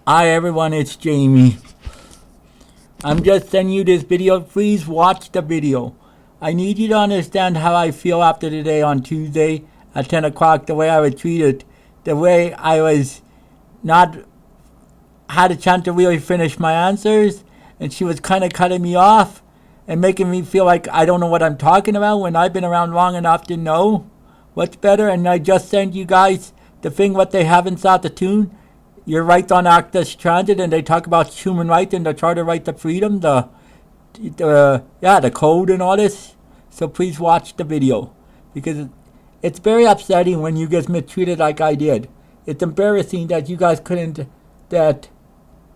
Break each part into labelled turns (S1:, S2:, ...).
S1: Hi everyone, it's Jamie. I'm just sending you this video. Please watch the video. I need you to understand how I feel after today on Tuesday at 10 o'clock, the way I was treated, the way I was not had a chance to really finish my answers, and she was kind of cutting me off and making me feel like I don't know what I'm talking about when I've been around long enough to know what's better. And I just sent you guys the thing what they have in Saskatoon, your rights on access transit, and they talk about human rights and the Charter Right to Freedom, the code and all this. So please watch the video, because it's very upsetting when you get mistreated like I did. It's embarrassing that you guys couldn't, that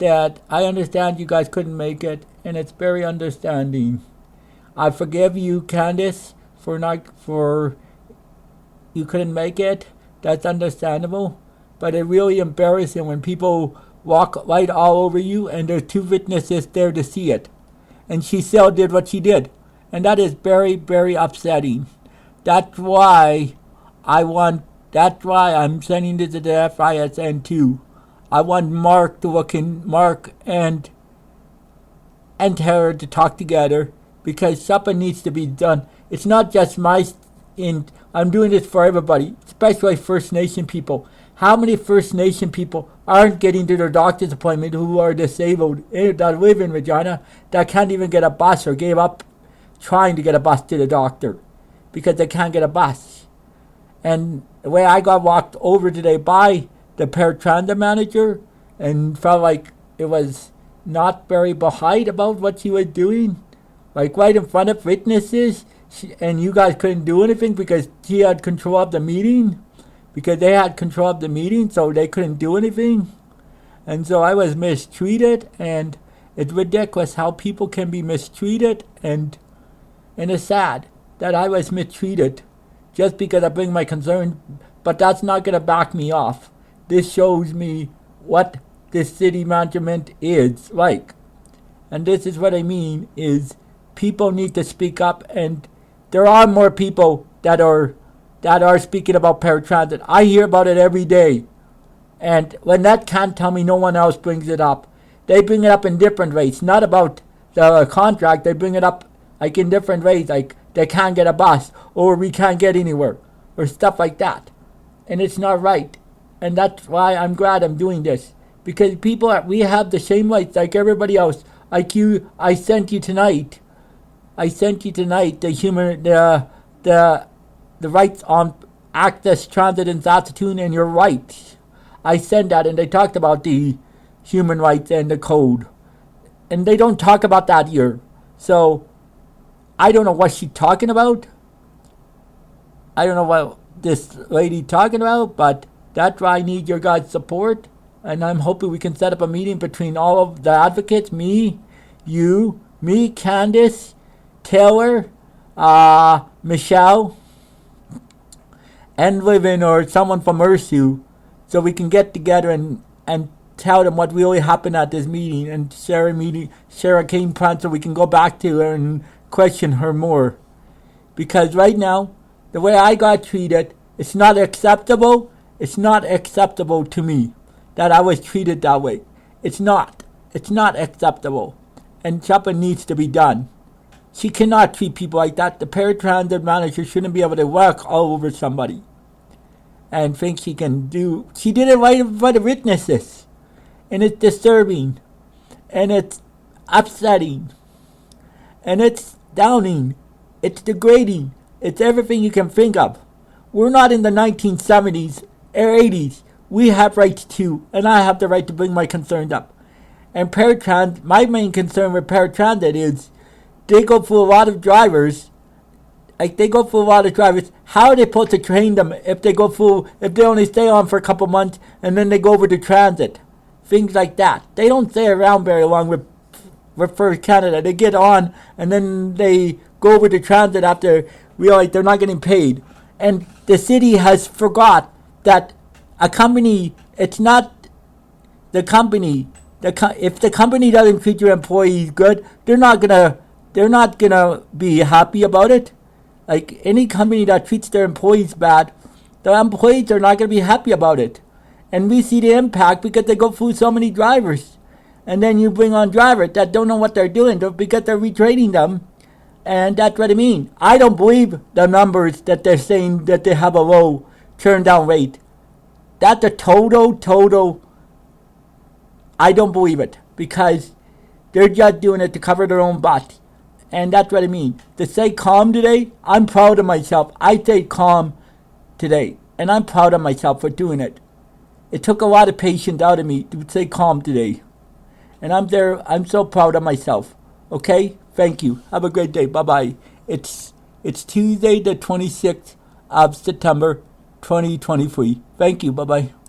S1: I understand you guys couldn't make it, and it's very understanding. I forgive you, Candice, for you couldn't make it. That's understandable. But it's really embarrassing when people walk right all over you and there's two witnesses there to see it. And she still did what she did. And that is very, very upsetting. That's why I'm sending this to the FISN too. I want Mark and Tara to talk together, because something needs to be done. It's not just I'm doing this for everybody, especially First Nation people. How many First Nation people aren't getting to their doctor's appointment who are disabled, that live in Regina, that can't even get a bus or gave up trying to get a bus to the doctor because they can't get a bus? And the way I got walked over today by the paratransit manager and felt like it was not very polite about what she was doing, like right in front of witnesses, and you guys couldn't do anything because she had control of the meeting. Because they had control of the meeting, so they couldn't do anything. And so I was mistreated, and it's ridiculous how people can be mistreated, and it's sad that I was mistreated just because I bring my concern, but that's not going to back me off. This shows me what this city management is like. And this is what I mean, is people need to speak up, and there are more people that are speaking about paratransit. I hear about it every day. And when that can't tell me, no one else brings it up. They bring it up in different ways, not about the contract. They bring it up like in different ways, like they can't get a bus, or we can't get anywhere, or stuff like that. And it's not right. And that's why I'm glad I'm doing this. Because we have the same rights like everybody else. Like you, I sent you tonight the rights on access transit in Saskatoon and your rights. I sent that, and they talked about the human rights and the code. And they don't talk about that here. So I don't know what she's talking about. I don't know what this lady talking about, but that's why I need your guys' support. And I'm hoping we can set up a meeting between all of the advocates, me, you, Candice, Taylor, Michelle, and Livin, or someone from Ursu, so we can get together and tell them what really happened at this meeting, and Sarah came front so we can go back to her and question her more. Because right now, the way I got treated, it's not acceptable. It's not acceptable to me that I was treated that way. It's not acceptable. And something needs to be done. She cannot treat people like that. The paratransit manager shouldn't be able to walk all over somebody and think she can do. She did it right in front of witnesses. And it's disturbing. And it's upsetting. And it's downing. It's degrading. It's everything you can think of. We're not in the 1970s or 80s. We have rights too. And I have the right to bring my concerns up. And paratransit, my main concern with paratransit is they go through a lot of drivers. How are they supposed to train them if they only stay on for a couple months and then they go over to transit? Things like that. They don't stay around very long with First Canada. They get on and then they go over to transit after realize they're not getting paid. And the city has forgot that a company, it's not the company. If the company doesn't treat your employees good, they're not gonna be happy about it. Like any company that treats their employees bad, the employees are not gonna be happy about it. And we see the impact because they go through so many drivers. And then you bring on drivers that don't know what they're doing because they're retraining them. And that's what I mean. I don't believe the numbers that they're saying that they have a low turn down rate. That's a total, I don't believe it. Because they're just doing it to cover their own butt. And that's what I mean. To say calm today, I'm proud of myself. I stayed calm today. And I'm proud of myself for doing it. It took a lot of patience out of me to stay calm today. And I'm so proud of myself. Okay? Thank you. Have a great day. Bye-bye. It's Tuesday the 26th of September 2023. Thank you. Bye-bye.